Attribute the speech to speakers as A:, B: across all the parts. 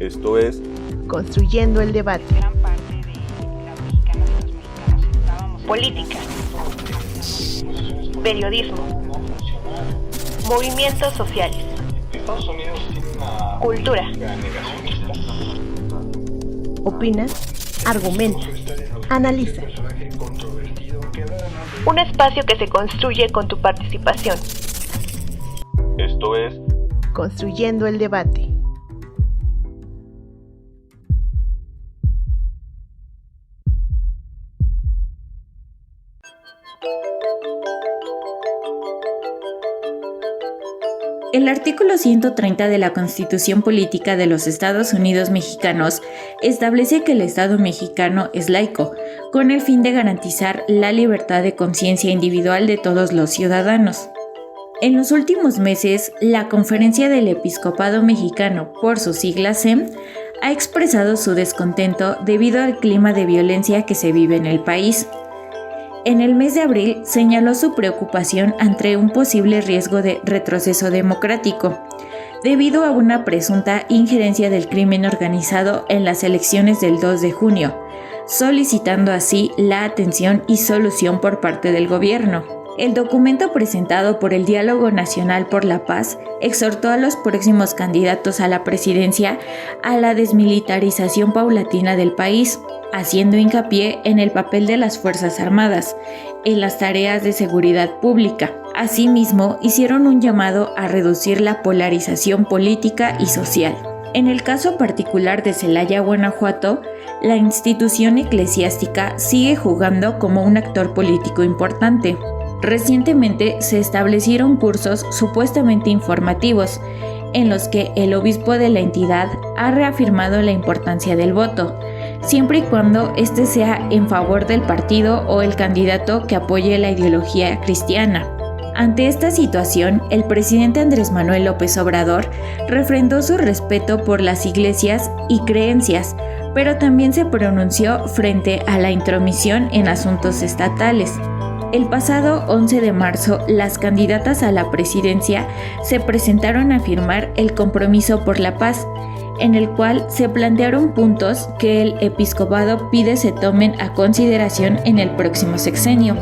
A: Esto es
B: Construyendo el debate.
C: Gran parte de la mexicana, de los mexicanos estábamos. Política, periodismo, movimientos sociales, cultura.
B: Opina, argumenta, analiza.
C: Un espacio que se construye con tu participación.
A: Esto es
B: Construyendo el debate.
D: El artículo 130 de la Constitución Política de los Estados Unidos Mexicanos establece que el Estado mexicano es laico, con el fin de garantizar la libertad de conciencia individual de todos los ciudadanos. En los últimos meses, la Conferencia del Episcopado Mexicano, por sus siglas CEM, ha expresado su descontento debido al clima de violencia que se vive en el país. En el mes de abril señaló su preocupación ante un posible riesgo de retroceso democrático, debido a una presunta injerencia del crimen organizado en las elecciones del 2 de junio, solicitando así la atención y solución por parte del gobierno. El documento presentado por el Diálogo Nacional por la Paz exhortó a los próximos candidatos a la presidencia a la desmilitarización paulatina del país, haciendo hincapié en el papel de las Fuerzas Armadas en las tareas de seguridad pública. Asimismo, hicieron un llamado a reducir la polarización política y social. En el caso particular de Celaya, Guanajuato, la institución eclesiástica sigue jugando como un actor político importante. Recientemente se establecieron cursos supuestamente informativos, en los que el obispo de la entidad ha reafirmado la importancia del voto, siempre y cuando éste sea en favor del partido o el candidato que apoye la ideología cristiana. Ante esta situación, el presidente Andrés Manuel López Obrador refrendó su respeto por las iglesias y creencias, pero también se pronunció frente a la intromisión en asuntos estatales. El pasado 11 de marzo, las candidatas a la presidencia se presentaron a firmar el Compromiso por la Paz, en el cual se plantearon puntos que el episcopado pide se tomen a consideración en el próximo sexenio.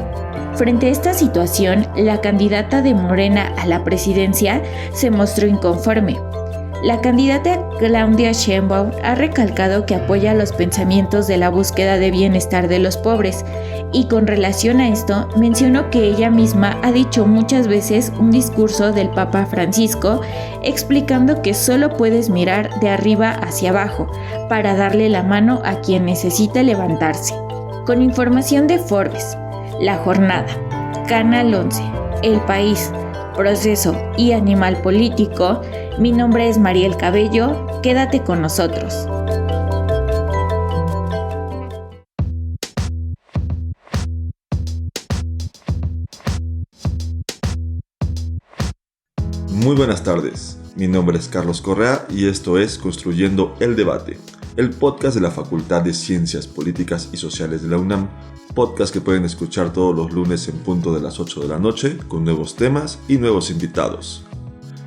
D: Frente a esta situación, la candidata de Morena a la presidencia se mostró inconforme. La candidata Claudia Sheinbaum ha recalcado que apoya los pensamientos de la búsqueda de bienestar de los pobres y con relación a esto mencionó que ella misma ha dicho muchas veces un discurso del Papa Francisco explicando que solo puedes mirar de arriba hacia abajo para darle la mano a quien necesita levantarse. Con información de Forbes, La Jornada, Canal 11, El País, Proceso y Animal Político, mi nombre es Mariel Cabello, quédate con nosotros.
A: Muy buenas tardes, mi nombre es Carlos Correa y esto es Construyendo el Debate, el podcast de la Facultad de Ciencias Políticas y Sociales de la UNAM, podcast que pueden escuchar todos los lunes en punto de las 8 de la noche con nuevos temas y nuevos invitados.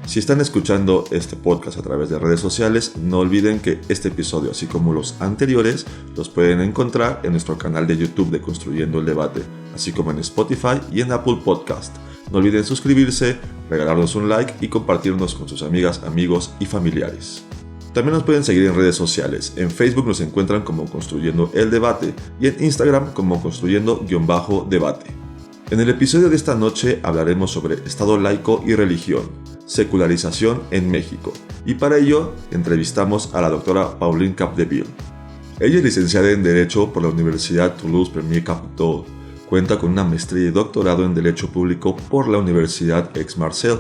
A: Si están escuchando este podcast a través de redes sociales, no olviden que este episodio, así como los anteriores, los pueden encontrar en nuestro canal de YouTube de Construyendo el Debate, así como en Spotify y en Apple Podcast. No olviden suscribirse, regalarnos un like y compartirnos con sus amigas, amigos y familiares. También nos pueden seguir en redes sociales. En Facebook nos encuentran como Construyendo el Debate y en Instagram como Construyendo_Debate. En el episodio de esta noche hablaremos sobre Estado laico y religión, secularización en México. Y para ello entrevistamos a la doctora Pauline Capdeville. Ella es licenciada en Derecho por la Universidad Toulouse-Première-Capitole. Cuenta con una maestría y doctorado en Derecho Público por la Universidad Aix-Marseille,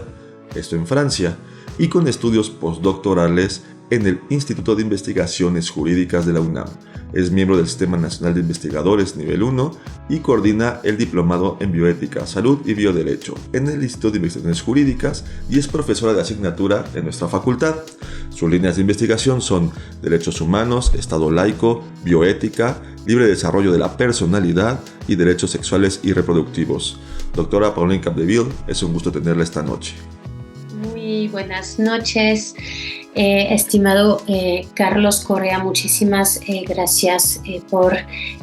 A: esto en Francia, y con estudios postdoctorales en el Instituto de Investigaciones Jurídicas de la UNAM. Es miembro del Sistema Nacional de Investigadores Nivel 1 y coordina el Diplomado en Bioética, Salud y Bioderecho en el Instituto de Investigaciones Jurídicas y es profesora de asignatura en nuestra facultad. Sus líneas de investigación son Derechos Humanos, Estado laico, Bioética, Libre desarrollo de la personalidad y derechos sexuales y reproductivos. Doctora Pauline Capdeville, es un gusto tenerla esta noche.
E: Muy buenas noches. Estimado Carlos Correa, muchísimas gracias por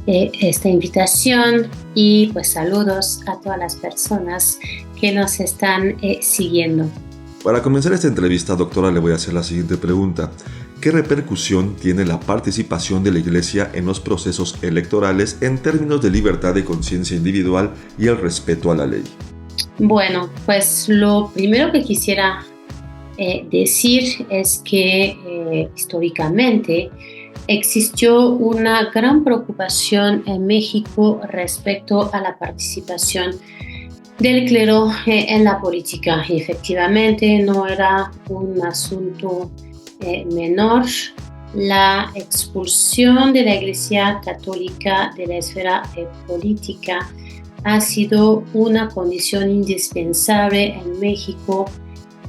E: esta invitación y pues saludos a todas las personas que nos están siguiendo.
A: Para comenzar esta entrevista, doctora, le voy a hacer la siguiente pregunta. ¿Qué repercusión tiene la participación de la Iglesia en los procesos electorales en términos de libertad de conciencia individual y el respeto a la ley?
E: Bueno, pues lo primero que quisiera decir es que históricamente existió una gran preocupación en México respecto a la participación del clero en la política. Y efectivamente no era un asunto menor. La expulsión de la Iglesia Católica de la esfera política ha sido una condición indispensable en México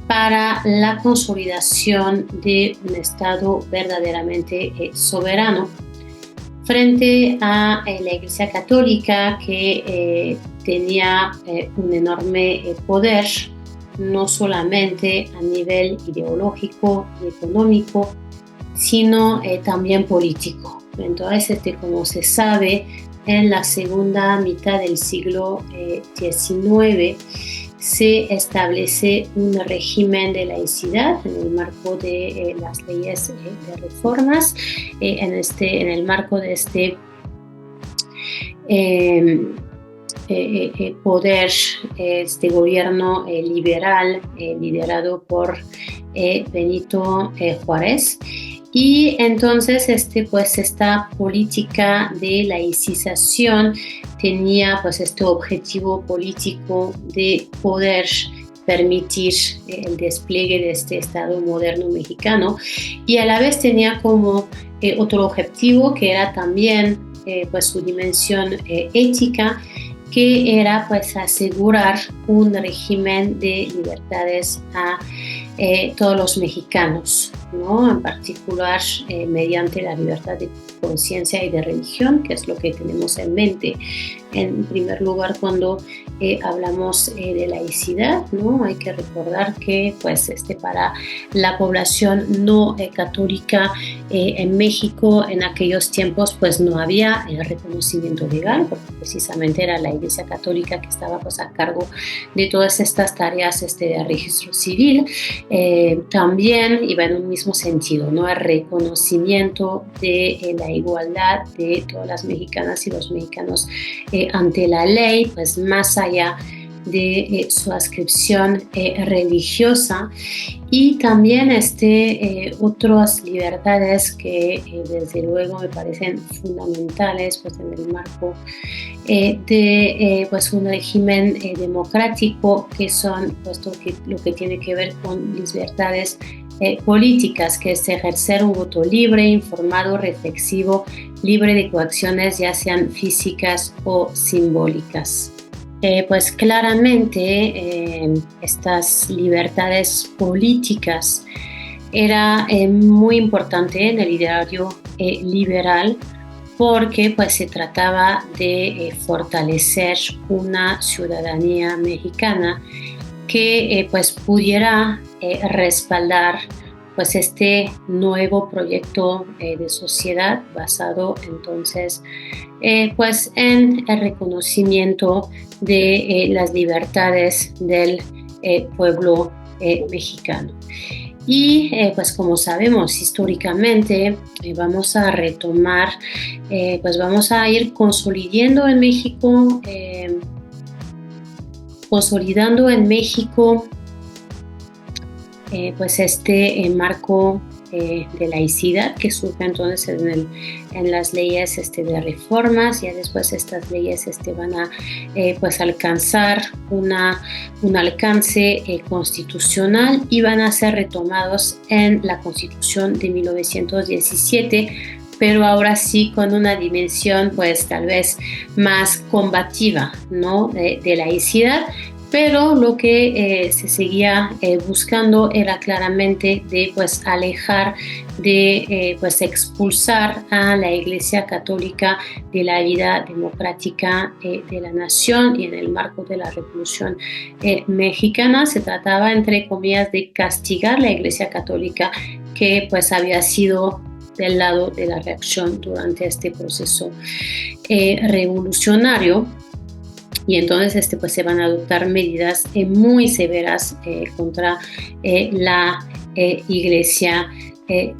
E: para la consolidación de un Estado verdaderamente soberano frente a la Iglesia Católica que tenía un enorme poder, no solamente a nivel ideológico y económico, sino también político. Entonces, como se sabe, en la segunda mitad del siglo XIX se establece un régimen de laicidad en el marco de las leyes de reformas, en el marco de este poder, este gobierno liberal liderado por Benito Juárez. Y entonces esta política de laicización tenía pues este objetivo político de poder permitir el despliegue de este Estado moderno mexicano, y a la vez tenía como otro objetivo que era también pues su dimensión ética, que era pues asegurar un régimen de libertades a todos los mexicanos, ¿no? En particular mediante la libertad de conciencia y de religión, que es lo que tenemos en mente en primer lugar cuando hablamos de laicidad, ¿no? Hay que recordar que pues para la población no católica en México en aquellos tiempos pues no había reconocimiento legal, porque precisamente era la Iglesia Católica que estaba pues a cargo de todas estas tareas de registro civil. También iba en un mismo sentido, ¿no? El reconocimiento de la igualdad de todas las mexicanas y los mexicanos ante la ley, pues más allá de su adscripción religiosa, y también otras libertades que desde luego me parecen fundamentales pues en el marco de pues un régimen democrático, que son pues lo que tiene que ver con libertades políticas, que es ejercer un voto libre, informado, reflexivo, libre de coacciones, ya sean físicas o simbólicas. Pues claramente estas libertades políticas era muy importante en el ideario liberal, porque pues se trataba de fortalecer una ciudadanía mexicana que pues pudiera respaldar pues este nuevo proyecto de sociedad basado entonces pues en el reconocimiento de las libertades del pueblo mexicano. Y pues como sabemos históricamente vamos a retomar, pues vamos a ir consolidando en México pues marco de laicidad que surge entonces en las leyes de reformas. Ya después estas leyes van a pues alcanzar un alcance constitucional y van a ser retomados en la Constitución de 1917, pero ahora sí con una dimensión pues tal vez más combativa, ¿no? de laicidad. Pero lo que se seguía buscando era claramente de pues alejar, de pues expulsar a la Iglesia Católica de la vida democrática de la nación. Y en el marco de la Revolución Mexicana se trataba, entre comillas, de castigar la Iglesia Católica, que pues había sido del lado de la reacción durante este proceso revolucionario. Y entonces pues se van a adoptar medidas muy severas contra la Iglesia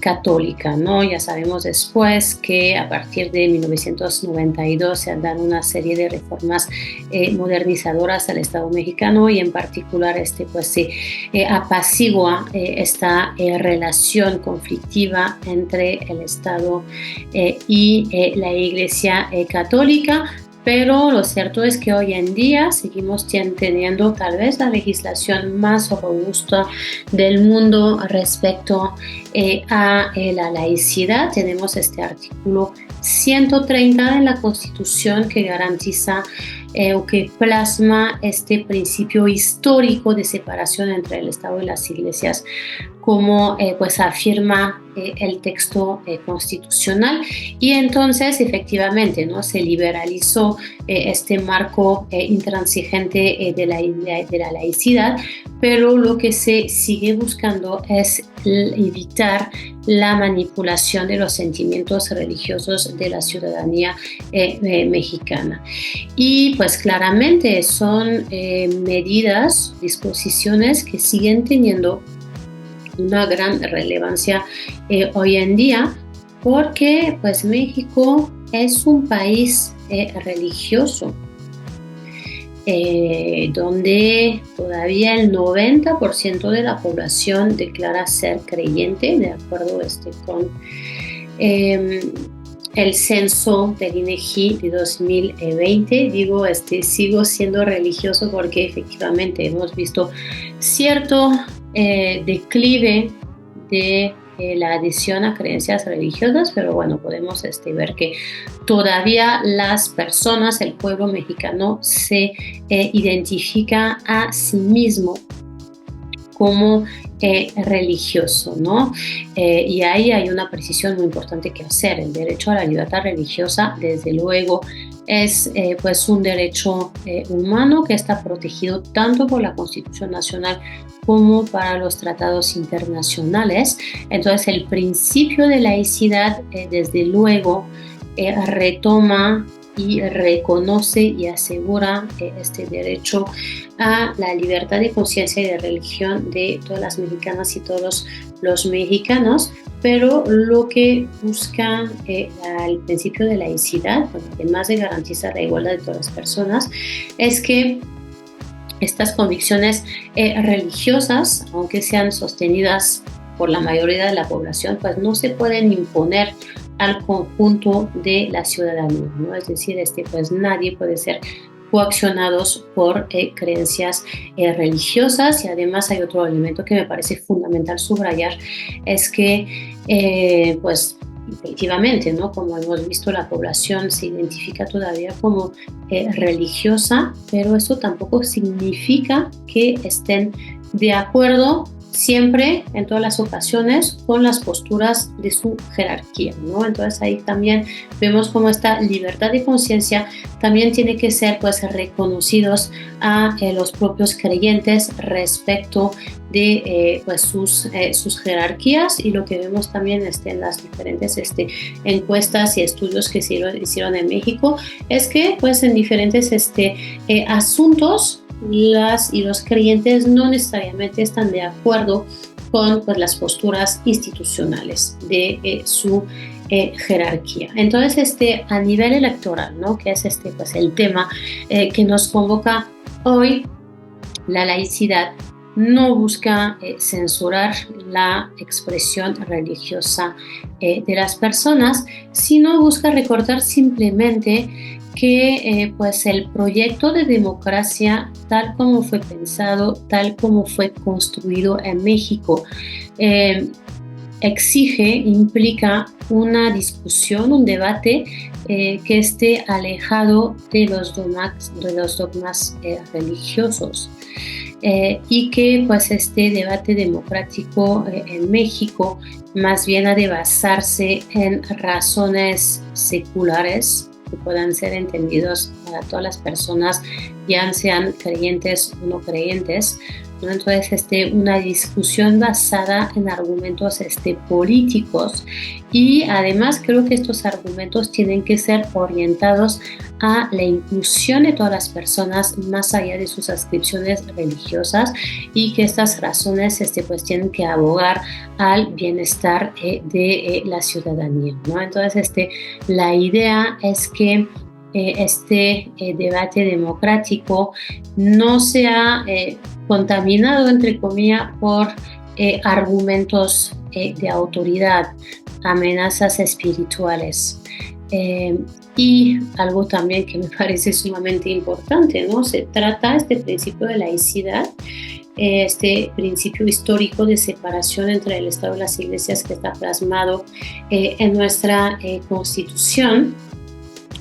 E: católica, ¿no? Ya sabemos después que a partir de 1992 se dan una serie de reformas modernizadoras al Estado mexicano, y en particular pues se apacigua esta relación conflictiva entre el Estado y la Iglesia católica. Pero lo cierto es que hoy en día seguimos teniendo tal vez la legislación más robusta del mundo respecto a la laicidad. Tenemos este artículo 130 de la Constitución que garantiza o que plasma este principio histórico de separación entre el Estado y las iglesias, como pues afirma el texto constitucional. Y entonces efectivamente, ¿no?, se liberalizó este marco intransigente de la laicidad, pero lo que se sigue buscando es evitar la manipulación de los sentimientos religiosos de la ciudadanía mexicana. Y pues claramente son medidas, disposiciones que siguen teniendo una gran relevancia hoy en día, porque pues México es un país religioso, donde todavía el 90% de la población declara ser creyente, de acuerdo con el censo del INEGI de 2020. Digo, sigo siendo religioso porque efectivamente hemos visto cierto declive de la adhesión a creencias religiosas, pero bueno, podemos ver que todavía las personas, el pueblo mexicano se identifica a sí mismo como religioso, ¿no? Y ahí hay una precisión muy importante que hacer. El derecho a la libertad religiosa, desde luego, es pues un derecho humano que está protegido tanto por la Constitución Nacional como para los tratados internacionales. Entonces el principio de laicidad desde luego retoma y reconoce y asegura este derecho a la libertad de conciencia y de religión de todas las mexicanas y todos los mexicanos. Pero lo que busca el principio de laicidad, además de garantizar la igualdad de todas las personas, es que estas convicciones religiosas, aunque sean sostenidas por la mayoría de la población, pues no se pueden imponer al conjunto de la ciudadanía, ¿no? Es decir, pues nadie puede ser coaccionados por creencias religiosas. Y además hay otro elemento que me parece fundamental subrayar, es que pues efectivamente, ¿no?, como hemos visto, la población se identifica todavía como religiosa, pero eso tampoco significa que estén de acuerdo siempre, en todas las ocasiones, con las posturas de su jerarquía, ¿no? Entonces ahí también vemos cómo esta libertad de conciencia también tiene que ser pues reconocidos a los propios creyentes respecto de pues sus jerarquías. Y lo que vemos también en las diferentes encuestas y estudios que se hicieron en México es que pues en diferentes asuntos las y los creyentes no necesariamente están de acuerdo con pues, las posturas institucionales de su jerarquía. Entonces, a nivel electoral, ¿no?, que es pues, el tema que nos convoca hoy, la laicidad no busca censurar la expresión religiosa de las personas, sino busca recordar simplemente que pues el proyecto de democracia, tal como fue pensado, tal como fue construido en México, implica una discusión, un debate que esté alejado de los dogmas religiosos. Y que pues este debate democrático en México más bien ha de basarse en razones seculares que puedan ser entendidos para todas las personas, ya sean creyentes o no creyentes, ¿no? Entonces, una discusión basada en argumentos políticos, y además creo que estos argumentos tienen que ser orientados a la inclusión de todas las personas más allá de sus adscripciones religiosas, y que estas razones pues tienen que abogar al bienestar de la ciudadanía, ¿no? Entonces, la idea es que debate democrático no sea contaminado, entre comillas, por argumentos de autoridad, amenazas espirituales. Y algo también que me parece sumamente importante, ¿no? Se trata este principio de laicidad, este principio histórico de separación entre el Estado y las iglesias que está plasmado en nuestra Constitución.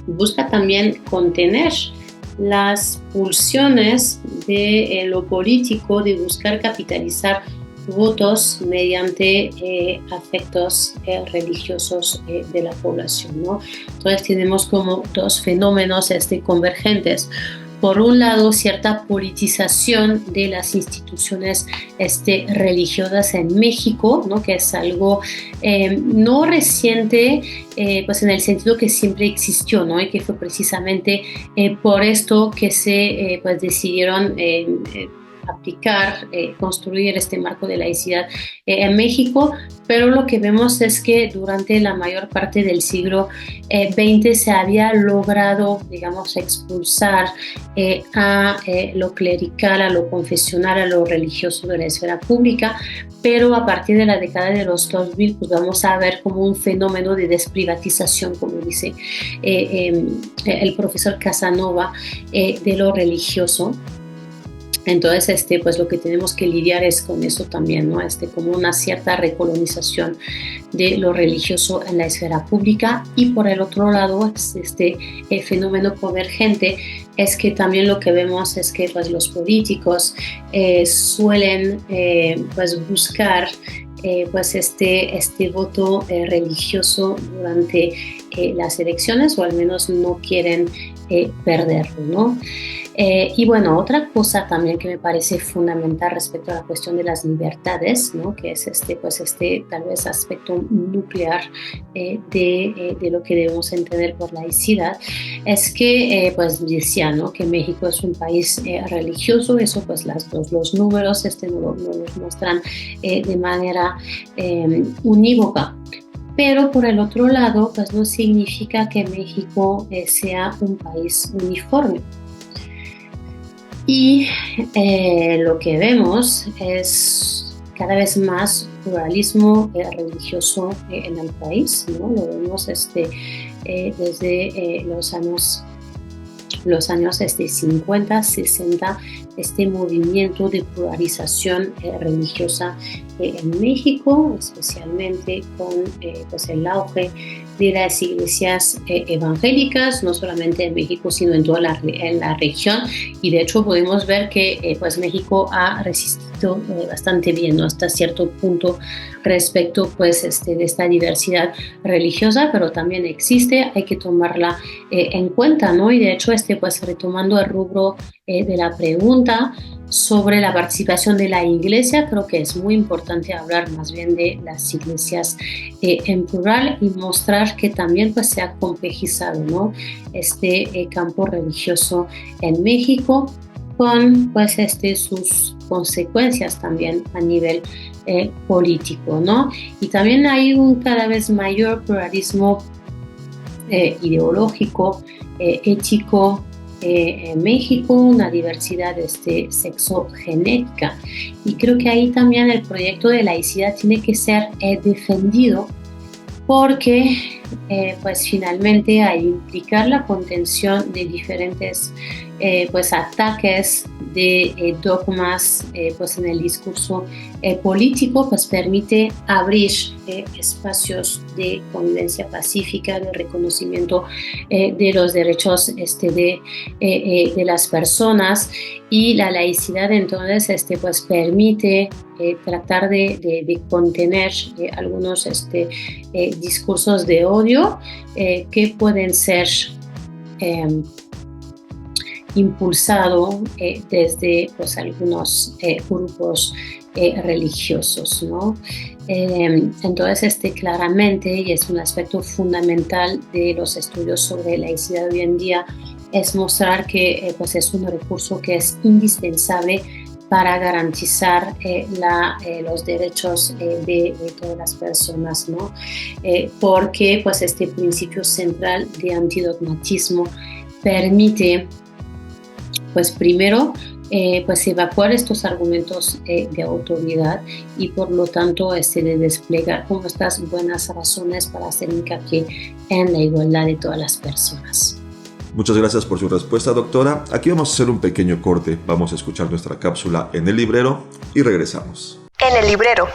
E: Busca también contener las pulsiones de lo político, de buscar capitalizar votos mediante afectos religiosos de la población, ¿no? Entonces tenemos como dos fenómenos convergentes. Por un lado, cierta politización de las instituciones religiosas en México, ¿no? Que es algo no reciente, pues en el sentido que siempre existió, ¿no? Y que fue precisamente por esto que se pues decidieron aplicar, construir este marco de laicidad en México, pero lo que vemos es que durante la mayor parte del siglo XX se había logrado, digamos, expulsar a lo clerical, a lo confesional, a lo religioso de la esfera pública, pero a partir de la década de los 2000 pues vamos a ver como un fenómeno de desprivatización, como dice el profesor Casanova, de lo religioso. Entonces, pues lo que tenemos que lidiar es con eso también, ¿no? Como una cierta recolonización de lo religioso en la esfera pública. Y por el otro lado, fenómeno convergente es que también lo que vemos es que pues, los políticos suelen pues, buscar pues este voto religioso durante las elecciones, o al menos no quieren perderlo, ¿no? Y bueno, otra cosa también que me parece fundamental respecto a la cuestión de las libertades, ¿no? Que es pues tal vez aspecto nuclear de lo que debemos entender por laicidad, es que pues decía, ¿no? Que México es un país religioso. Eso pues los números no los muestran de manera unívoca. Pero por el otro lado, pues no significa que México sea un país uniforme. Y lo que vemos es cada vez más pluralismo religioso en el país, ¿no? Lo vemos desde los años 50, 60, este movimiento de pluralización religiosa en México, especialmente con pues el auge de las iglesias evangélicas, no solamente en México, sino en toda la región. Y de hecho podemos ver que pues México ha resistido bastante bien, ¿no? Hasta cierto punto respecto pues de esta diversidad religiosa, pero también existe, hay que tomarla en cuenta, ¿no? Y de hecho pues retomando el rubro de la pregunta sobre la participación de la iglesia, creo que es muy importante hablar más bien de las iglesias en plural y mostrar que también pues se ha complejizado, ¿no? Campo religioso en México, con pues sus consecuencias también a nivel político, ¿no? Y también hay un cada vez mayor pluralismo ideológico, ético, en México, una diversidad sexogenética, y creo que ahí también el proyecto de laicidad tiene que ser defendido, porque pues finalmente al implicar la contención de diferentes pues ataques de dogmas pues en el discurso político, pues permite abrir espacios de convivencia pacífica, de reconocimiento de los derechos de las personas, y la laicidad entonces pues permite tratar de contener algunos discursos de odio que pueden ser impulsado desde pues, algunos grupos religiosos, ¿no? Entonces, claramente, y es un aspecto fundamental de los estudios sobre laicidad hoy en día, es mostrar que pues es un recurso que es indispensable para garantizar los derechos de todas las personas, ¿no? Porque pues, este principio central de antidogmatismo permite, pues primero, pues evacuar estos argumentos de autoridad y por lo tanto de desplegar como estas buenas razones para hacer hincapié en la igualdad de todas las personas.
A: Muchas gracias por su respuesta, doctora. Aquí vamos a hacer un pequeño corte, vamos a escuchar nuestra cápsula en el librero y regresamos.
B: En el librero.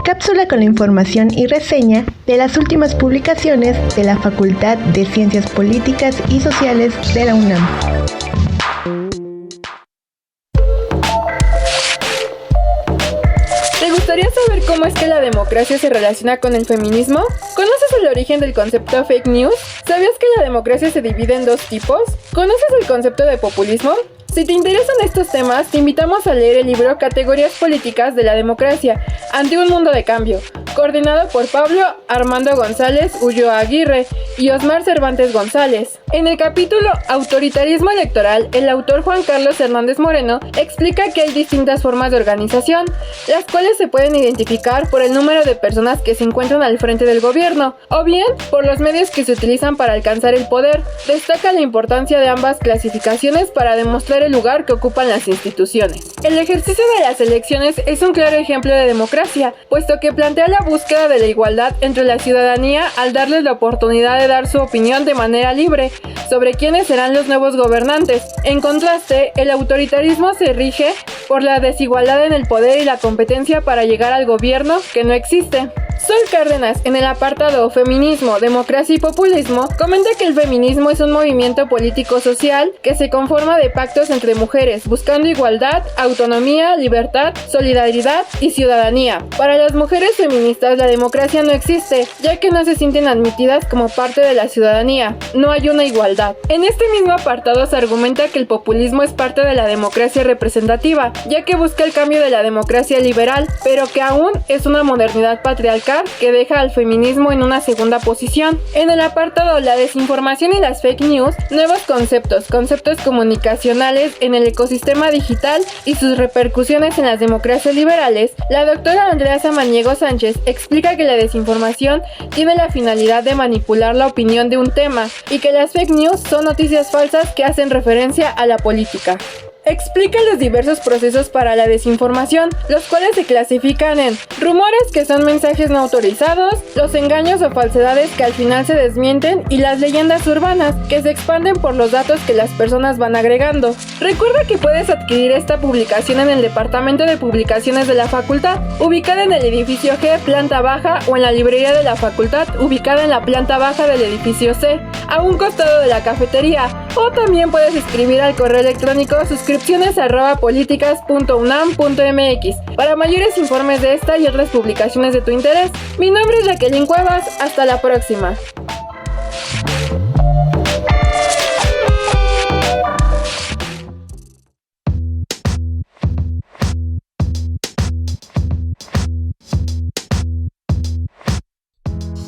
B: Cápsula con la información y reseña de las últimas publicaciones de la Facultad de Ciencias Políticas y Sociales de la UNAM.
F: ¿Te gustaría saber cómo es que la democracia se relaciona con el feminismo? ¿Conoces el origen del concepto fake news? ¿Sabías que la democracia se divide en dos tipos? ¿Conoces el concepto de populismo? Si te interesan estos temas, te invitamos a leer el libro Categorías Políticas de la Democracia, ante un mundo de cambio, coordinado por Pablo Armando González Ulloa Aguirre y Osmar Cervantes González. En el capítulo Autoritarismo Electoral, el autor Juan Carlos Hernández Moreno explica que hay distintas formas de organización, las cuales se pueden identificar por el número de personas que se encuentran al frente del gobierno, o bien por los medios que se utilizan para alcanzar el poder. Destaca la importancia de ambas clasificaciones para demostrar el lugar que ocupan las instituciones. El ejercicio de las elecciones es un claro ejemplo de democracia, puesto que plantea la búsqueda de la igualdad entre la ciudadanía al darles la oportunidad de dar su opinión de manera libre sobre quiénes serán los nuevos gobernantes. En contraste, el autoritarismo se rige por la desigualdad en el poder y la competencia para llegar al gobierno que no existe. Sol Cárdenas, en el apartado Feminismo, Democracia y Populismo, comenta que el feminismo es un movimiento político-social que se conforma de pactos entre mujeres, buscando igualdad, autonomía, libertad, solidaridad y ciudadanía. Para las mujeres feministas, la democracia no existe, ya que no se sienten admitidas como parte de la ciudadanía. No hay una igualdad. En este mismo apartado se argumenta que el populismo es parte de la democracia representativa, ya que busca el cambio de la democracia liberal, pero que aún es una modernidad patriarcal que deja al feminismo en una segunda posición. En el apartado La desinformación y las fake news, nuevos conceptos comunicacionales en el ecosistema digital y sus repercusiones en las democracias liberales, la doctora Andrea Samaniego Sánchez explica que la desinformación tiene la finalidad de manipular la opinión de un tema y que las fake news son noticias falsas que hacen referencia a la política. Explica los diversos procesos para la desinformación, los cuales se clasifican en rumores, que son mensajes no autorizados, los engaños o falsedades que al final se desmienten, y las leyendas urbanas, que se expanden por los datos que las personas van agregando. Recuerda que puedes adquirir esta publicación en el Departamento de Publicaciones de la Facultad, ubicada en el edificio G, planta baja, o en la librería de la Facultad, ubicada en la planta baja del edificio C, a un costado de la cafetería, o también puedes escribir al correo electrónico suscripciones@políticas.unam.mx para mayores informes de esta y otras publicaciones de tu interés. Mi nombre es Jacqueline Cuevas, hasta la próxima.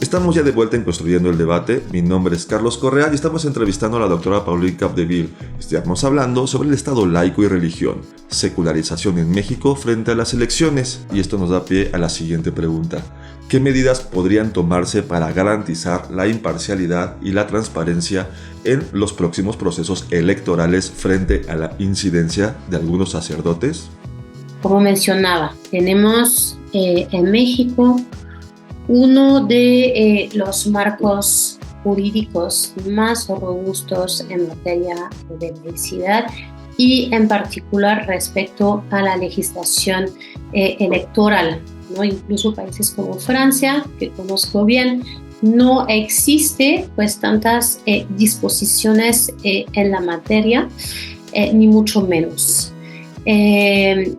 A: Estamos ya de vuelta en Construyendo el Debate. Mi nombre es Carlos Correa y estamos entrevistando a la doctora Pauline Capdeville. Estamos hablando sobre el Estado laico y religión, secularización en México frente a las elecciones. Y esto nos da pie a la siguiente pregunta. ¿Qué medidas podrían tomarse para garantizar la imparcialidad y la transparencia en los próximos procesos electorales frente a la incidencia de algunos sacerdotes?
E: Como mencionaba, tenemos en México uno de los marcos jurídicos más robustos en materia de laicidad y en particular respecto a la legislación electoral, ¿no? Incluso países como Francia, que conozco bien, no existe pues tantas disposiciones en la materia, ni mucho menos. En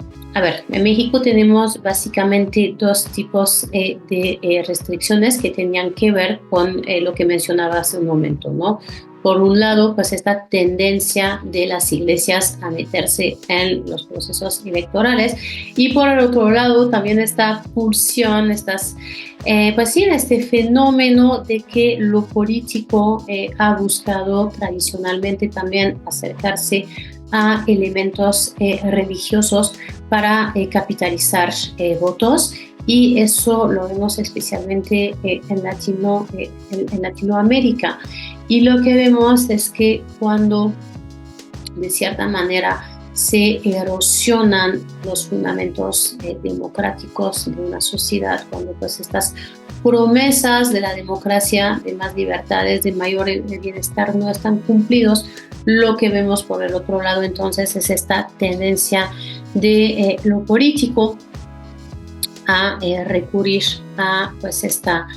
E: México tenemos básicamente dos tipos de restricciones que tenían que ver con lo que mencionaba hace un momento, ¿no? por un lado, pues esta tendencia de las iglesias a meterse en los procesos electorales y por el otro lado también esta pulsión, este fenómeno de que lo político ha buscado tradicionalmente también acercarse a elementos religiosos para capitalizar votos. Y eso lo vemos especialmente en Latinoamérica. Y lo que vemos es que cuando de cierta manera se erosionan los fundamentos democráticos de una sociedad, cuando pues estas promesas de la democracia, de más libertades, de mayor bienestar no están cumplidos, lo que vemos por el otro lado entonces es esta tendencia de lo político a recurrir a pues esta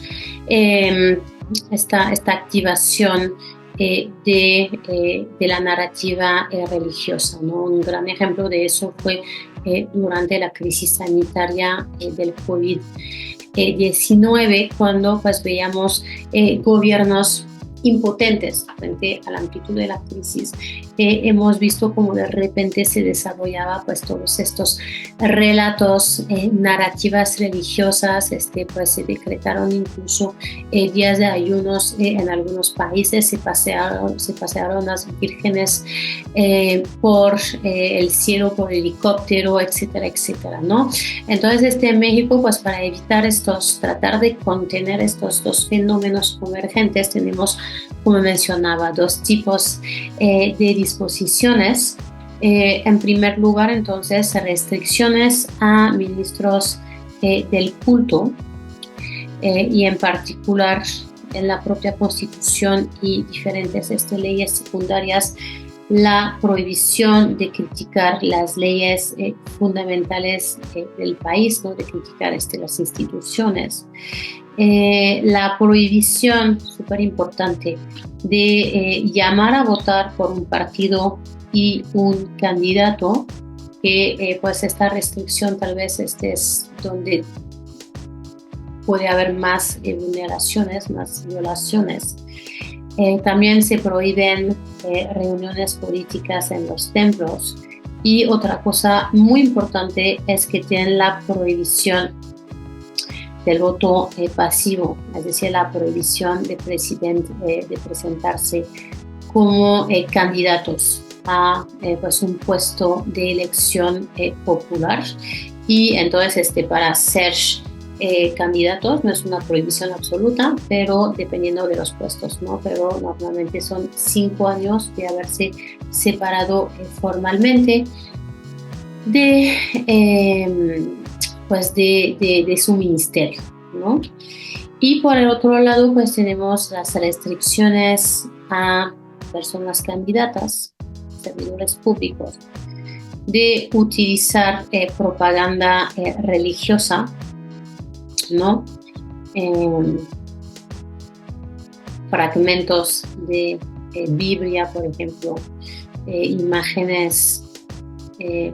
E: activación de la narrativa religiosa, ¿no? Un gran ejemplo de eso fue durante la crisis sanitaria del COVID-19, cuando pues veíamos gobiernos impotentes frente a la amplitud de la crisis. Hemos visto cómo de repente se desarrollaba pues todos estos relatos, narrativas religiosas, pues se decretaron incluso días de ayunos en algunos países, se pasearon las vírgenes por el cielo, por helicóptero, etcétera, etcétera, ¿no? Entonces en México, pues para evitar tratar de contener estos dos fenómenos convergentes, tenemos, como mencionaba, dos tipos de disposiciones. En primer lugar, entonces, restricciones a ministros del culto y en particular en la propia Constitución y diferentes leyes secundarias, la prohibición de criticar las leyes fundamentales del país, ¿no? De criticar las instituciones. La prohibición, súper importante, de llamar a votar por un partido y un candidato, que pues esta restricción tal vez es donde puede haber más vulneraciones, más violaciones. También se prohíben reuniones políticas en los templos, y otra cosa muy importante es que tienen la prohibición del voto pasivo, es decir, la prohibición de presentarse como candidatos a pues un puesto de elección popular. Y entonces para ser candidatos no es una prohibición absoluta, pero dependiendo de los puestos, ¿no? Pero normalmente son 5 años de haberse separado formalmente de su ministerio, ¿no? Y por el otro lado, pues tenemos las restricciones a personas candidatas, servidores públicos, de utilizar propaganda religiosa, ¿no? Fragmentos de Biblia, por ejemplo, imágenes de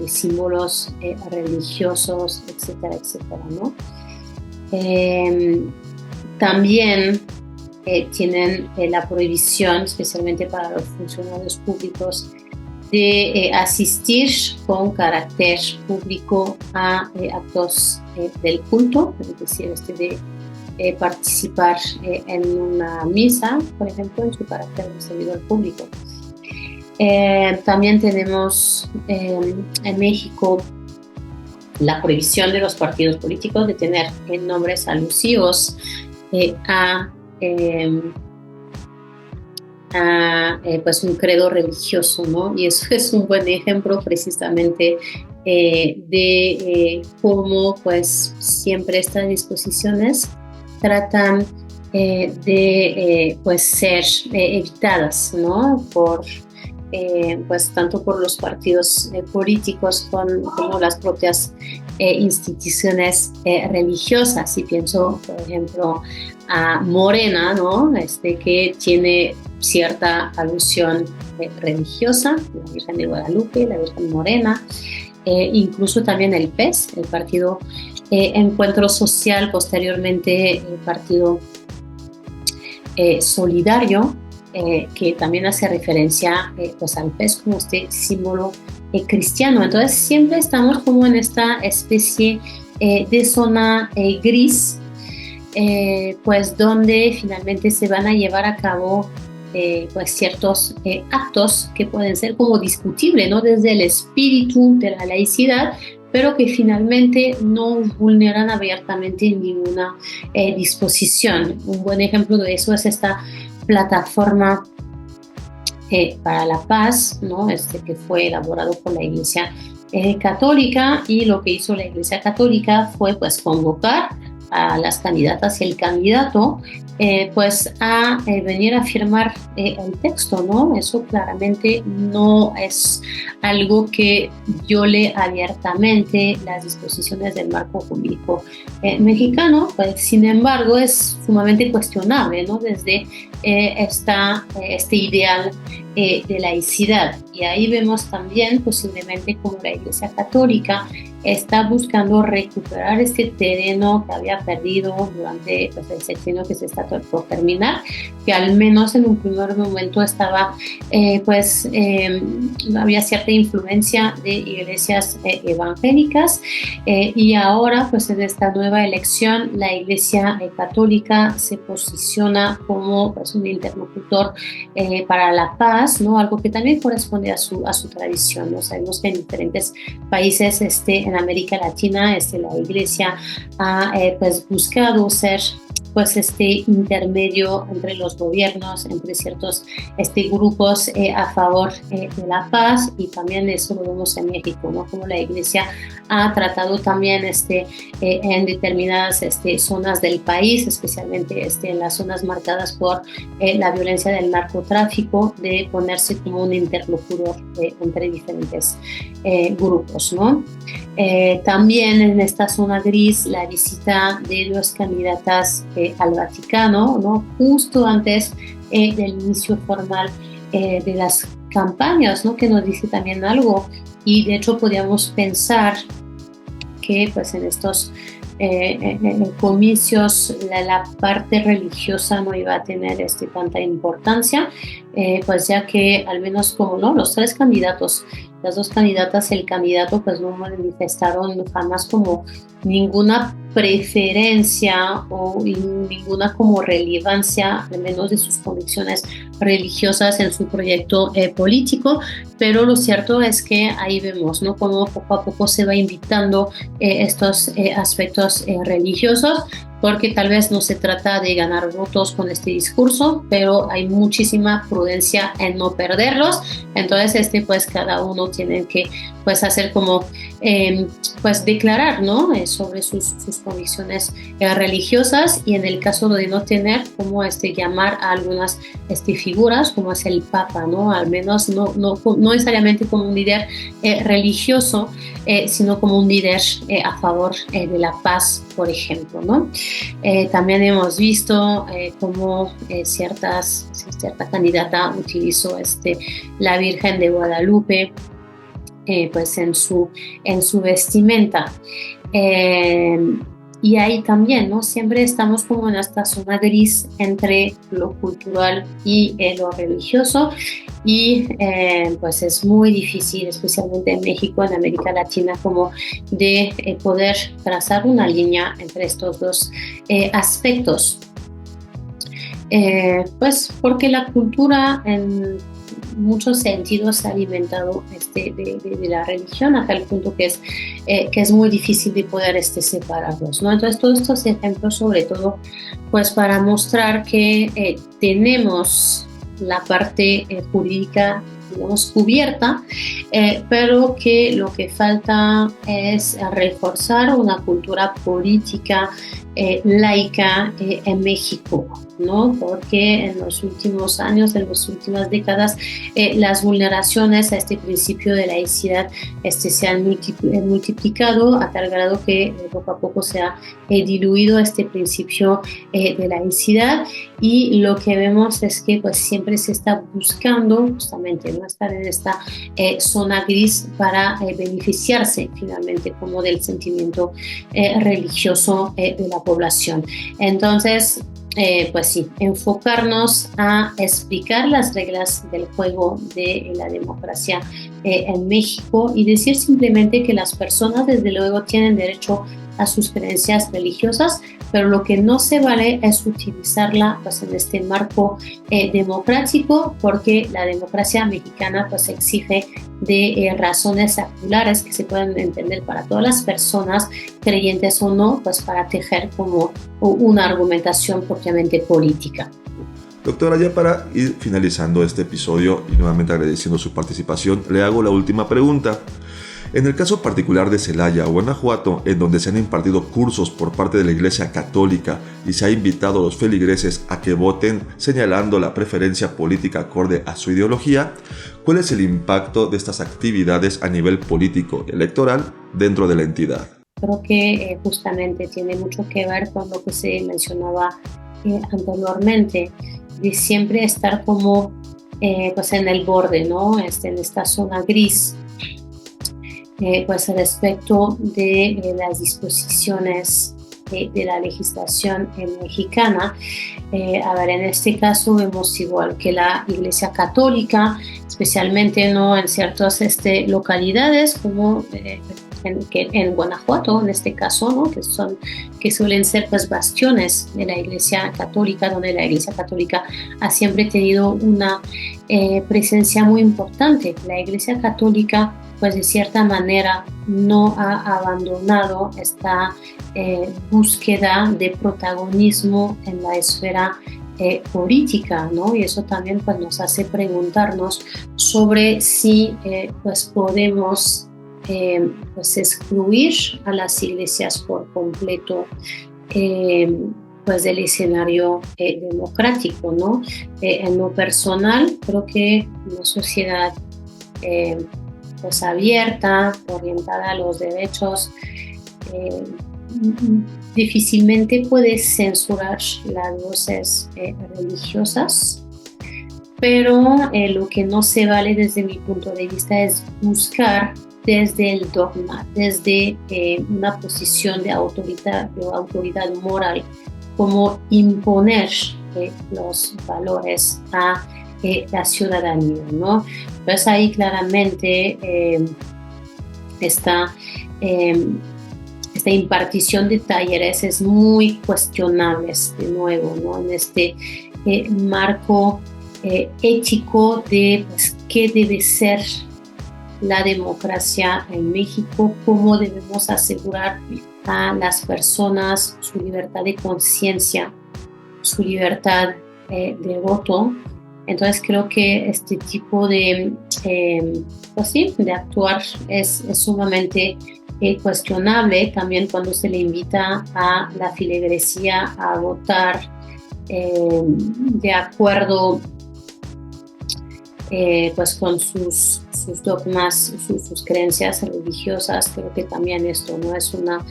E: símbolos religiosos, etcétera, etcétera, ¿no? También tienen la prohibición, especialmente para los funcionarios públicos, de asistir con carácter público a actos del culto, es decir, de participar en una misa, por ejemplo, en su carácter de servidor público. También tenemos en México la prohibición de los partidos políticos de tener nombres alusivos a pues un credo religioso, ¿no? Y eso es un buen ejemplo precisamente de cómo pues siempre estas disposiciones tratan de pues ser evitadas, ¿no? Pues tanto por los partidos políticos como las propias instituciones religiosas. Y pienso, por ejemplo, a Morena, ¿no? Que tiene cierta alusión religiosa, la Virgen de Guadalupe, la Virgen Morena, incluso también el PES, el Partido Encuentro Social, posteriormente el Partido Solidario, que también hace referencia pues al pez como este símbolo cristiano. Entonces siempre estamos como en esta especie de zona gris, pues donde finalmente se van a llevar a cabo pues ciertos actos que pueden ser como discutibles, ¿no? Desde el espíritu de la laicidad, pero que finalmente no vulneran abiertamente ninguna disposición. Un buen ejemplo de eso es esta plataforma para la paz, ¿no? Que fue elaborado por la Iglesia Católica, y lo que hizo la Iglesia Católica fue pues convocar a las candidatas y el candidato pues a venir a firmar el texto, ¿no? Eso claramente no es algo que viole abiertamente las disposiciones del marco jurídico mexicano, pues sin embargo es sumamente cuestionable, ¿no? Desde este ideal de laicidad. Y ahí vemos también posiblemente como la Iglesia Católica está buscando recuperar este terreno que había perdido durante pues, el sexenio que se está por terminar, que al menos en un primer momento estaba, había cierta influencia de iglesias evangélicas, y ahora pues en esta nueva elección la Iglesia Católica se posiciona como pues, un interlocutor para la paz, ¿no? Algo que también corresponde a su tradición, ¿no? Sabemos que en diferentes países en América Latina la Iglesia ha pues buscado ser pues intermedio entre los gobiernos, entre ciertos grupos a favor de la paz, y también eso lo vemos en México, ¿no? Como la Iglesia ha tratado también en determinadas zonas del país, especialmente en las zonas marcadas por la violencia del narcotráfico, de ponerse como un interlocutor entre diferentes grupos, ¿no? También en esta zona gris, la visita de dos candidatas al Vaticano, ¿no? Justo antes del inicio formal de las campañas, ¿no? Que nos dice también algo, y de hecho podríamos pensar que pues en estos comicios la parte religiosa no iba a tener tanta importancia, pues ya que al menos como no, los tres candidatos, las dos candidatas, el candidato pues no manifestaron jamás como ninguna preferencia o ninguna como relevancia, al menos de sus convicciones religiosas en su proyecto político, pero lo cierto es que ahí vemos, ¿no? Cómo poco a poco se va invitando estos aspectos religiosos, porque tal vez no se trata de ganar votos con este discurso, pero hay muchísima prudencia en no perderlos. Entonces pues cada uno tiene que pues hacer como pues declarar, ¿no? Sobre sus convicciones religiosas, y en el caso de no tener, como llamar a algunas figuras como es el Papa, ¿no? Al menos no necesariamente como un líder religioso, sino como un líder a favor de la paz, por ejemplo, ¿no? También hemos visto cómo cierta candidata utilizó la Virgen de Guadalupe pues en su vestimenta. Y ahí también, ¿no? Siempre estamos como en esta zona gris entre lo cultural y lo religioso, y pues es muy difícil, especialmente en México, en América Latina, como de poder trazar una línea entre estos dos aspectos. Pues porque la cultura en muchos sentidos se ha alimentado de la religión, hasta el punto que es muy difícil de poder separarlos, ¿no? Entonces todos estos ejemplos, sobre todo pues para mostrar que tenemos la parte jurídica, digamos, cubierta, pero que lo que falta es reforzar una cultura política laica en México, ¿no? Porque en los últimos años, en las últimas décadas, las vulneraciones a este principio de laicidad se han multiplicado a tal grado que poco a poco se ha diluido este principio de laicidad, y lo que vemos es que pues siempre se está buscando justamente no estar en esta zona gris para beneficiarse finalmente como del sentimiento religioso de la población. Entonces pues sí, enfocarnos a explicar las reglas del juego de la democracia en México y decir simplemente que las personas desde luego tienen derecho a sus creencias religiosas, pero lo que no se vale es utilizarla pues en este marco democrático, porque la democracia mexicana pues exige de razones seculares que se pueden entender para todas las personas, creyentes o no, pues para tejer como una argumentación propiamente política.
A: Doctora, ya para ir finalizando este episodio y nuevamente agradeciendo su participación, le hago la última pregunta. En el caso particular de Celaya, Guanajuato, en donde se han impartido cursos por parte de la Iglesia Católica y se ha invitado a los feligreses a que voten señalando la preferencia política acorde a su ideología, ¿cuál es el impacto de estas actividades a nivel político y electoral dentro de la entidad?
E: Creo que justamente tiene mucho que ver con lo que se mencionaba anteriormente, de siempre estar como pues en el borde, ¿no? En esta zona gris. Pues respecto de las disposiciones de la legislación mexicana. En este caso vemos igual que la Iglesia Católica, especialmente ¿no? en ciertas localidades como en Guanajuato, en este caso, ¿no? que suelen ser pues, bastiones de la Iglesia Católica, donde la Iglesia Católica ha siempre tenido una presencia muy importante. La Iglesia Católica pues de cierta manera no ha abandonado esta búsqueda de protagonismo en la esfera política, ¿no? Y eso también pues, nos hace preguntarnos sobre si pues podemos pues excluir a las iglesias por completo pues del escenario democrático, ¿no? En lo personal, creo que una sociedad pues abierta, orientada a los derechos, difícilmente puede censurar las voces religiosas, pero lo que no se vale desde mi punto de vista es buscar desde el dogma, desde una posición de autoridad moral, como imponer los valores a la ciudadanía, ¿no? Pues ahí claramente esta impartición de talleres es muy cuestionable de nuevo, ¿no? En este marco ético de pues, qué debe ser la democracia en México, cómo debemos asegurar a las personas su libertad de conciencia, su libertad de voto. Entonces creo que este tipo de actuar es sumamente cuestionable también cuando se le invita a la feligresía a votar de acuerdo pues con sus dogmas, sus creencias religiosas. Creo que también esto no es una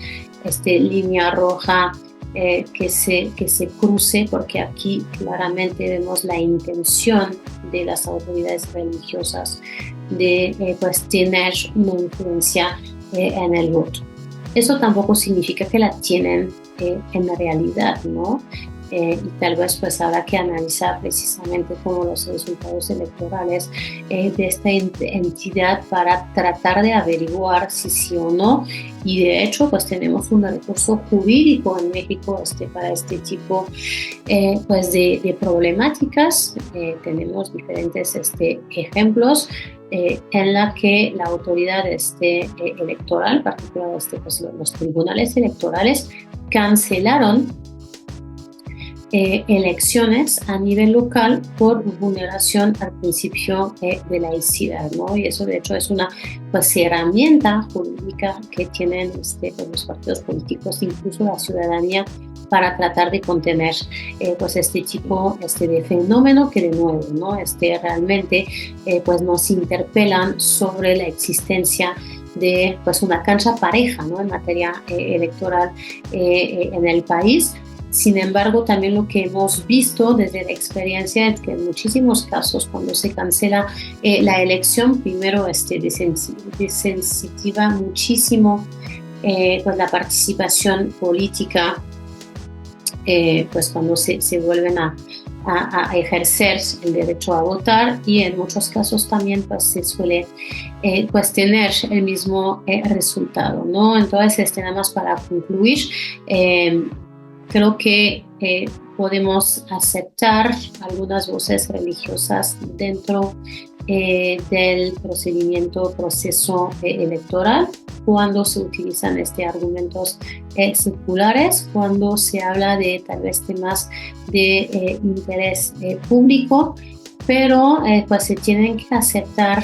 E: línea roja que se cruce, porque aquí claramente vemos la intención de las autoridades religiosas de pues tener una influencia en el voto. Eso tampoco significa que la tienen en la realidad, ¿no? Y tal vez pues habrá que analizar precisamente cómo los resultados electorales de esta entidad para tratar de averiguar si sí o no. Y de hecho pues tenemos un recurso jurídico en México para este tipo pues de problemáticas. Tenemos diferentes ejemplos en la que la autoridad electoral, particularmente pues, los tribunales electorales, cancelaron elecciones a nivel local por vulneración al principio de laicidad, ¿no? Y eso de hecho es una pues, herramienta jurídica que tienen los partidos políticos, incluso la ciudadanía, para tratar de contener pues este tipo de fenómeno que de nuevo, ¿no? Realmente pues nos interpelan sobre la existencia de pues una cancha pareja, ¿no? En materia electoral en el país. Sin embargo, también lo que hemos visto desde la experiencia es que en muchísimos casos cuando se cancela la elección, primero desensitiva muchísimo pues la participación política pues cuando se vuelven a ejercer el derecho a votar, y en muchos casos también pues se suele pues tener el mismo resultado, ¿no? Entonces, nada más para concluir, creo que podemos aceptar algunas voces religiosas dentro del proceso electoral cuando se utilizan argumentos seculares, cuando se habla de tal vez temas de interés público, pero pues se tienen que aceptar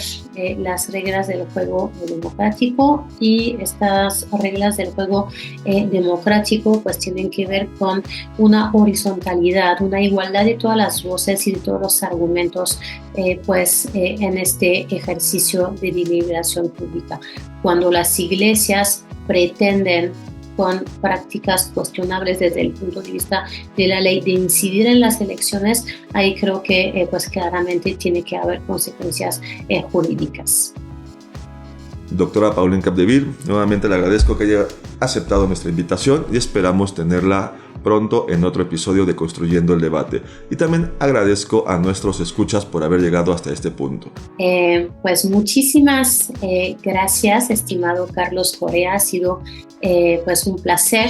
E: las reglas del juego democrático, y estas reglas del juego democrático pues tienen que ver con una horizontalidad, una igualdad de todas las voces y de todos los argumentos en este ejercicio de deliberación pública. Cuando las iglesias pretenden, con prácticas cuestionables desde el punto de vista de la ley, de incidir en las elecciones, ahí creo que pues claramente tiene que haber consecuencias jurídicas.
A: Doctora Pauline Capdeville, nuevamente le agradezco que haya aceptado nuestra invitación y esperamos tenerla pronto en otro episodio de Construyendo el Debate. Y también agradezco a nuestros escuchas por haber llegado hasta este punto.
E: Pues muchísimas gracias, estimado Carlos Correa. Ha sido pues un placer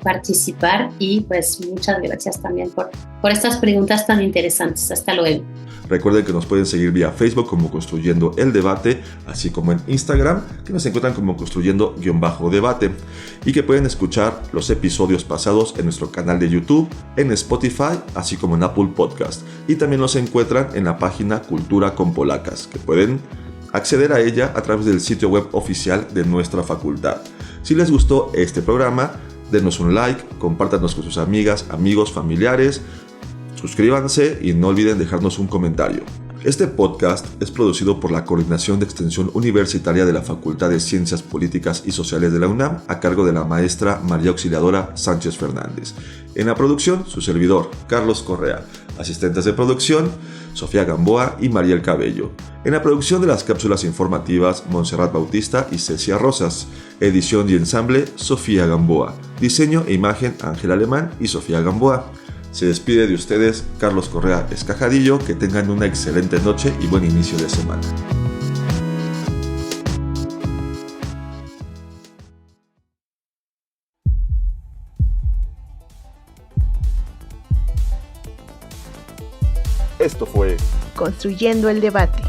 E: participar, y pues muchas gracias también por estas preguntas tan interesantes. Hasta luego.
A: Recuerden que nos pueden seguir vía Facebook como Construyendo el Debate, así como en Instagram, que nos encuentran como Construyendo-Debate, y que pueden escuchar los episodios pasados en nuestro canal de YouTube, en Spotify, así como en Apple Podcast. Y también nos encuentran en la página Cultura con Polacas, que pueden acceder a ella a través del sitio web oficial de nuestra facultad. Si les gustó este programa, denos un like, compártanos con sus amigas, amigos, familiares, suscríbanse y no olviden dejarnos un comentario. Este podcast es producido por la Coordinación de Extensión Universitaria de la Facultad de Ciencias Políticas y Sociales de la UNAM, a cargo de la maestra María Auxiliadora Sánchez Fernández. En la producción, su servidor, Carlos Correa. Asistentes de producción, Sofía Gamboa y Mariel Cabello. En la producción de las cápsulas informativas, Montserrat Bautista y Cecia Rosas. Edición y ensamble, Sofía Gamboa. Diseño e imagen, Ángel Alemán y Sofía Gamboa. Se despide de ustedes Carlos Correa Escajadillo. Que tengan una excelente noche y buen inicio de semana. Esto fue
B: Construyendo el Debate.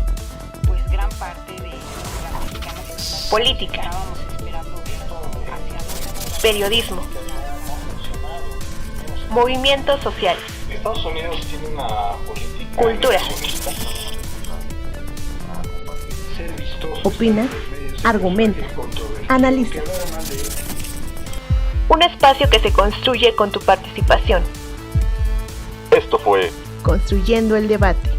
C: Pues gran parte de la mexicana
G: política,
C: estábamos esperando esto hacia
G: periodismo, movimientos sociales,
H: Estados Unidos tiene una política
G: cultura,
H: ser vistoso,
B: Opina, argumenta, analiza.
G: un espacio que se construye con tu participación.
A: Esto fue
B: Construyendo el Debate.